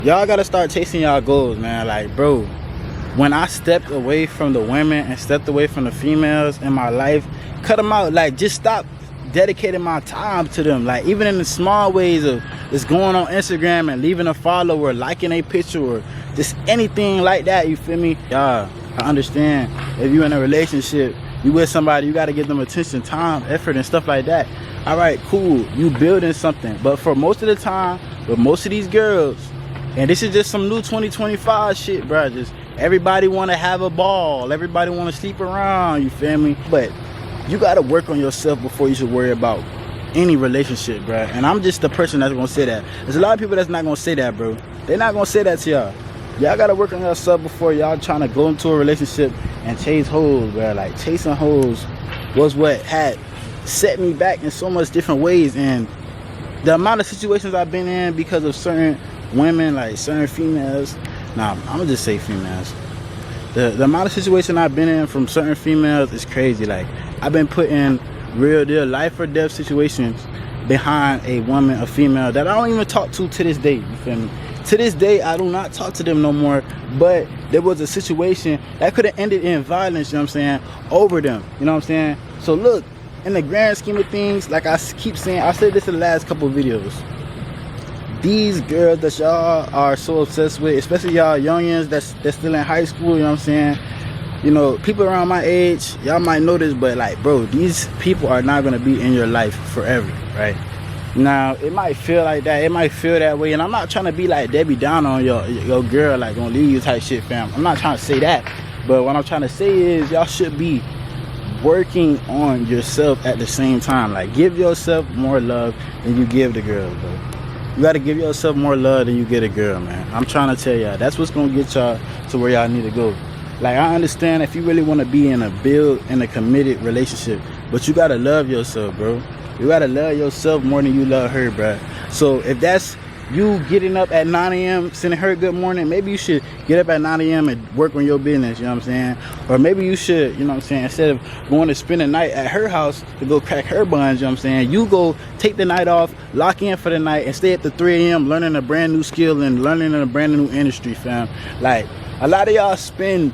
Y'all gotta start chasing y'all goals, man. Like, bro, when I stepped away from the women and stepped away from the females in my life, cut them out. Like, just stop dedicating my time to them. Like, even in the small ways of just going on Instagram and leaving a follow or liking a picture or just anything like that, you feel me? Yeah, I understand if you're in a relationship, you with somebody, you gotta give them attention, time, effort, and stuff like that. All right, cool, you building something. But for most of the time, with most of these girls, and this is just some new 2025 shit, bro. Just everybody want to have a ball. Everybody want to sleep around, you feel me? But you got to work on yourself before you should worry about any relationship, bro. And I'm just the person that's going to say that. There's a lot of people that's not going to say that, bro. They're not going to say that to y'all. Y'all got to work on yourself before y'all trying to go into a relationship and chase hoes, bro. Like, chasing hoes was what had set me back in so much different ways. And the amount of situations I've been in because of certain women, like certain females, nah, I'm gonna just say females. The amount of situation I've been in from certain females is crazy. Like, I've been put in real deal life or death situations behind a woman, a female that I don't even talk to this day, you feel me? To this day, I do not talk to them no more, but there was a situation that could have ended in violence, you know what I'm saying, over them, you know what I'm saying? So look, in the grand scheme of things, like I keep saying, I said this in the last couple of videos, these girls that y'all are so obsessed with, especially y'all youngins that's still in high school, you know what I'm saying? You know, people around my age, y'all might know this, but like, bro, these people are not gonna be in your life forever, right? Now, it might feel like that, it might feel that way, and I'm not trying to be like Debbie down on your girl, like gonna leave you type shit, fam. I'm not trying to say that, but what I'm trying to say is y'all should be working on yourself at the same time. Like, give yourself more love than you give the girl, bro. You gotta give yourself more love than you get a girl, man. I'm trying to tell y'all, that's what's gonna get y'all to where y'all need to go. Like, I understand if you really want to be in a committed relationship, but you gotta love yourself, bro. You gotta love yourself more than you love her, bro. So if that's you getting up at 9 a.m. sending her good morning, maybe you should get up at 9 a.m. and work on your business, you know what I'm saying? Or maybe you should, you know what I'm saying, instead of going to spend the night at her house to go crack her buns, you know what I'm saying, you go take the night off, lock in for the night, and stay at the 3 a.m. learning a brand new skill and learning in a brand new industry, fam. Like, a lot of y'all spend,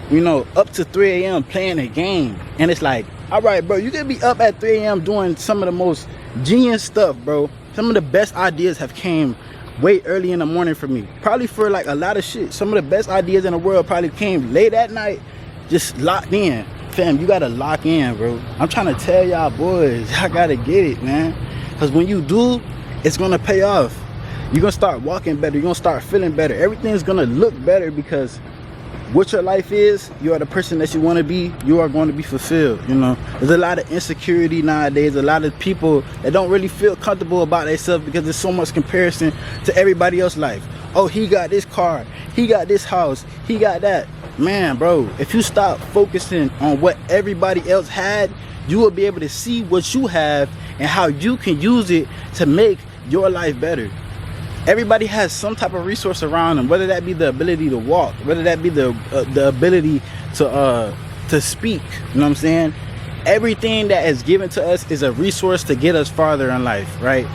you know, up to 3 a.m. playing a game, and it's like, all right, bro, you could be up at 3 a.m. doing some of the most genius stuff, bro. Some of the best ideas have came way early in the morning for me. Probably for like a lot of shit. Some of the best ideas in the world probably came late at night, just locked in. Fam, you gotta lock in, bro. I'm trying to tell y'all boys, y'all gotta get it, man. Because when you do, it's gonna pay off. You're gonna start walking better. You're gonna start feeling better. Everything's gonna look better because what your life is, you are the person that you want to be, you are going to be fulfilled. You know, there's a lot of insecurity nowadays, a lot of people that don't really feel comfortable about themselves because there's so much comparison to everybody else's life. Oh, he got this car, he got this house, he got that. Man, bro, if you stop focusing on what everybody else had, you will be able to see what you have and how you can use it to make your life better. Everybody has some type of resource around them, whether that be the ability to walk, whether that be the ability to speak, you know what I'm saying? Everything that is given to us is a resource to get us farther in life, right?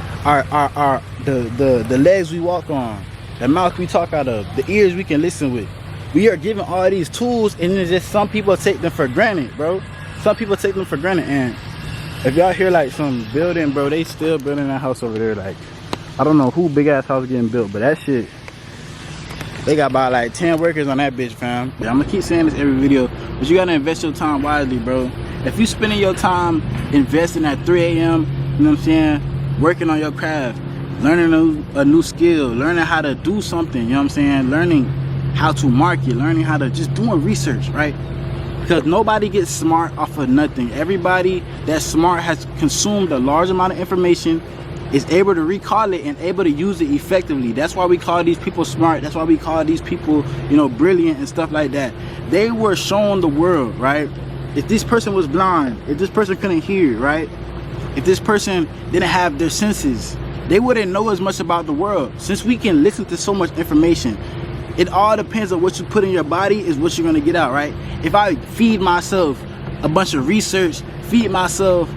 The legs we walk on, the mouth we talk out of, the ears we can listen with. We are given all these tools, and it's just some people take them for granted, bro. Some people take them for granted, and if y'all hear like some building, bro, they still building that house over there. Like, I don't know who big ass house getting built, but that shit, they got about like 10 workers on that bitch, fam. Yeah, I'm gonna keep saying this every video, but you gotta invest your time wisely, bro. If you spending your time investing at 3 a.m., you know what I'm saying, working on your craft, learning a new skill, learning how to do something, you know what I'm saying, learning how to market, learning how to just doing research, right? Because nobody gets smart off of nothing. Everybody that's smart has consumed a large amount of information, is able to recall it and able to use it effectively. That's why we call these people smart. That's why we call these people, you know, brilliant and stuff like that. They were shown the world, right? If this person was blind, if this person couldn't hear, right? If this person didn't have their senses, they wouldn't know as much about the world. Since we can listen to so much information, it all depends on what you put in your body is what you're gonna get out, right? If I feed myself a bunch of research, feed myself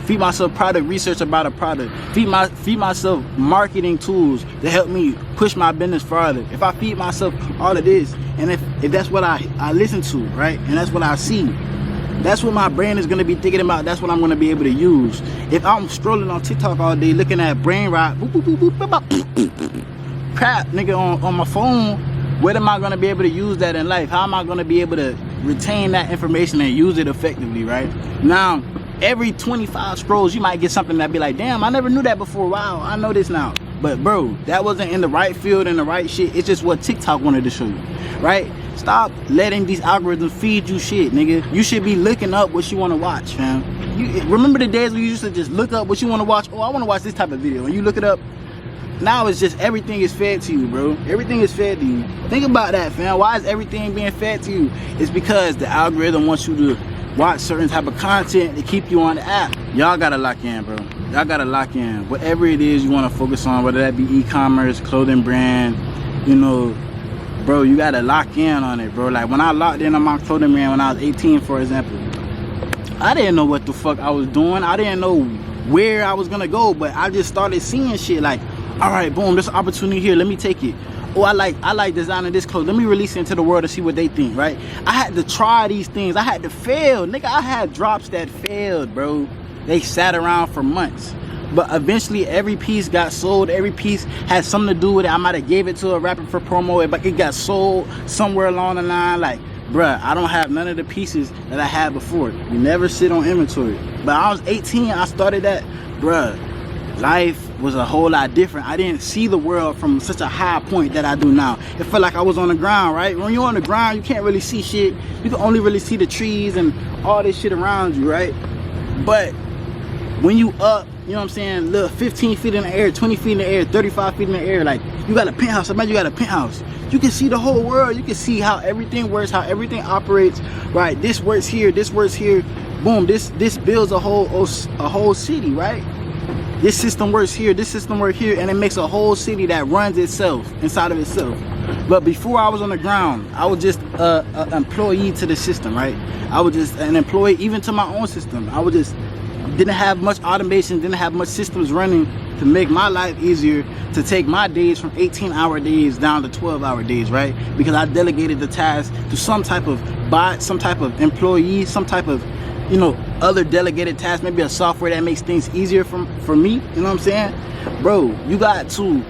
feed myself product research about a product, feed myself marketing tools to help me push my business farther. If I feed myself all of this, and if that's what I listen to, right, and that's what I see, that's what my brain is going to be thinking about. That's what I'm going to be able to use. If I'm strolling on TikTok all day looking at brain rot, crap, nigga, on my phone, where am I going to be able to use that in life? How am I going to be able to retain that information and use it effectively, right? Now, every 25 scrolls, you might get something that be like, damn, I never knew that before. Wow, I know this now. But bro, that wasn't in the right field and the right shit. It's just what TikTok wanted to show you, right? Stop letting these algorithms feed you shit, nigga. You should be looking up what you want to watch, fam. You remember the days when you used to just look up what you want to watch? Oh, I want to watch this type of video. And you look it up. Now it's just everything is fed to you, bro. Everything is fed to you. Think about that, fam. Why is everything being fed to you? It's because the algorithm wants you to watch certain type of content to keep you on the app. Y'all gotta lock in, bro. Y'all gotta lock in. Whatever it is you want to focus on, whether that be e-commerce, clothing brand, you know, bro, you gotta lock in on it, bro. Like when I locked in on my clothing brand when I was 18, for example, I didn't know what the fuck I was doing. I didn't know where I was gonna go, but I just started seeing shit like, all right, boom, there's an opportunity here, let me take it. Oh, I like designing this clothes, let me release it into the world to see what they think, right? I had to try these things. I had to fail, nigga. I had drops that failed, bro. They sat around for months, but eventually every piece got sold. Every piece had something to do with it. I might have gave it to a rapper for promo, but it got sold somewhere along the line. Like, bruh, I don't have none of the pieces that I had before. You never sit on inventory. But I was 18, I started that, bruh. Life was a whole lot different. I didn't see the world from such a high point that I do now. It felt like I was on the ground, right? When you're on the ground, you can't really see shit. You can only really see the trees and all this shit around you, right? But when you up, you know what I'm saying, look, 15 feet in the air, 20 feet in the air, 35 feet in the air, like you got a penthouse. Imagine you got a penthouse. You can see the whole world. You can see how everything works, how everything operates, right? This works here, this works here. Boom, this builds a whole city, right? This system works here, this system works here, and it makes a whole city that runs itself inside of itself. But before I was on the ground, I was just an employee to the system, right? I was just an employee even to my own system. I was just didn't have much automation, didn't have much systems running to make my life easier, to take my days from 18-hour days down to 12-hour days, right? Because I delegated the task to some type of bot, some type of employee, some type of, you know, other delegated tasks, maybe a software that makes things easier for me, you know what I'm saying? Bro, you got to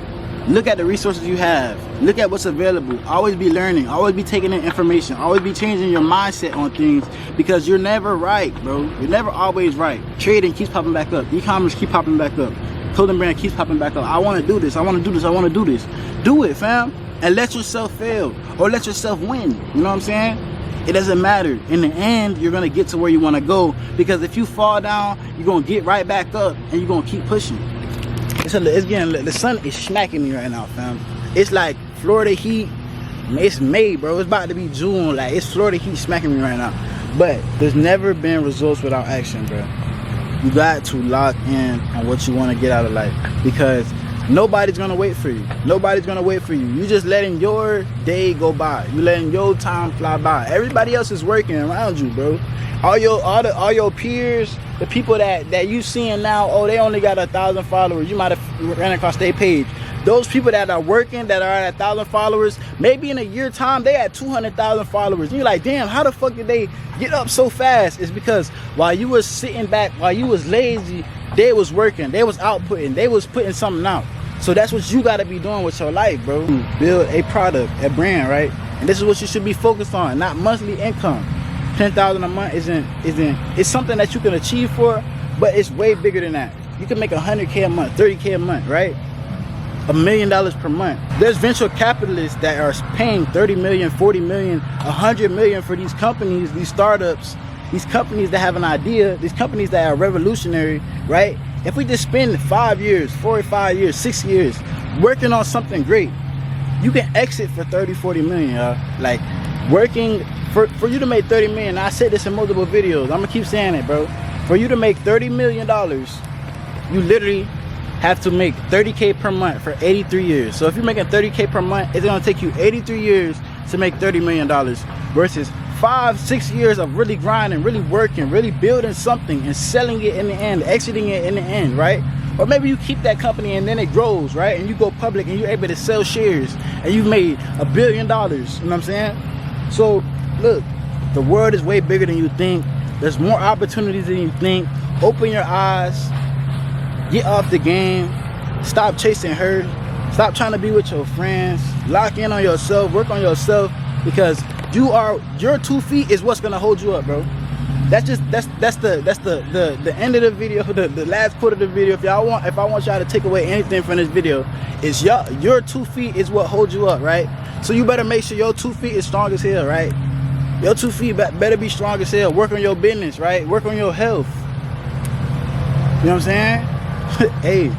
look at the resources you have, look at what's available, always be learning, always be taking in information, always be changing your mindset on things, because you're never right, bro. You're never always right. Trading keeps popping back up, e-commerce keep popping back up, clothing brand keeps popping back up. I want to do this, I want to do this, I want to do this. Do it, fam, and let yourself fail or let yourself win, you know what I'm saying? It doesn't matter. In the end, you're gonna get to where you wanna go, because if you fall down, you're gonna get right back up and you're gonna keep pushing. It's getting, the sun is smacking me right now, fam. It's like Florida heat. It's May, bro. It's about to be June. Like, it's Florida heat smacking me right now. But there's never been results without action, bro. You got to lock in on what you wanna get out of life, because nobody's gonna wait for you. Nobody's gonna wait for you. You just letting your day go by. You letting your time fly by. Everybody else is working around you, bro. All your peers, the people that you seeing now, oh, they only got 1,000 followers. You might have ran across their page. Those people that are working, that are at 1,000 followers, maybe in a year time they had 200,000 followers. And you're like, damn, how the fuck did they get up so fast? It's because while you was sitting back, while you was lazy, they was working, they was outputting, they was putting something out. So that's what you got to be doing with your life, bro. Build a product, a brand, right? And this is what you should be focused on, not monthly income. 10,000 a month isn't it's something that you can achieve for, but it's way bigger than that. You can make 100K a month, 30K a month, right? $1 million per month. There's venture capitalists that are paying 30 million, 40 million, 100 million for these companies, these startups, these companies that have an idea, these companies that are revolutionary, right? If we just spend 5 years, 4 or 5 years, 6 years working on something great, you can exit for 30, 40 million, y'all. Like, working for you to make 30 million, I said this in multiple videos, I'm gonna keep saying it, bro. For you to make $30 million, you literally have to make 30K per month for 83 years. So if you're making 30K per month, it's gonna take you 83 years to make $30 million versus 5-6 years of really grinding, really working, really building something and selling it in the end, exiting it in the end, right? Or maybe you keep that company and then it grows, right? And you go public and you're able to sell shares and you've made $1 billion, you know what I'm saying? So look, the world is way bigger than you think. There's more opportunities than you think. Open your eyes, get off the game, stop chasing her, stop trying to be with your friends, lock in on yourself, work on yourself, because your 2 feet is what's gonna hold you up, bro. That's the end of the video, the last part of the video. If I want y'all to take away anything from this video, it's your 2 feet is what holds you up, right? So you better make sure your 2 feet is strong as hell, right? Your 2 feet better be strong as hell. Work on your business, right? Work on your health. You know what I'm saying? Hey,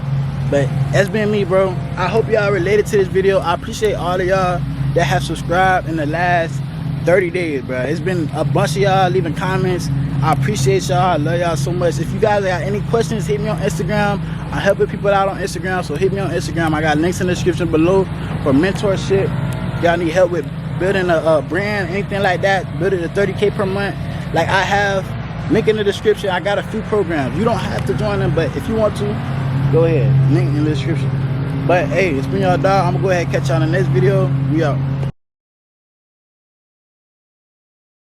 but that's been me, bro. I hope y'all related to this video. I appreciate all of y'all that have subscribed in the last 30 days, bro. It's been a bunch of y'all leaving comments. I appreciate y'all. I love y'all so much. If you guys got any questions, hit me on Instagram. I'm helping people out on Instagram, so hit me on Instagram. I got links in the description below for mentorship. Y'all need help with building a brand, anything like that, building a 30K per month like I have, link in the description. I got a few programs. You don't have to join them, but if you want to, go ahead, link in the description. But hey, it's been your dog. I'm gonna go ahead and catch y'all in the next video. We out.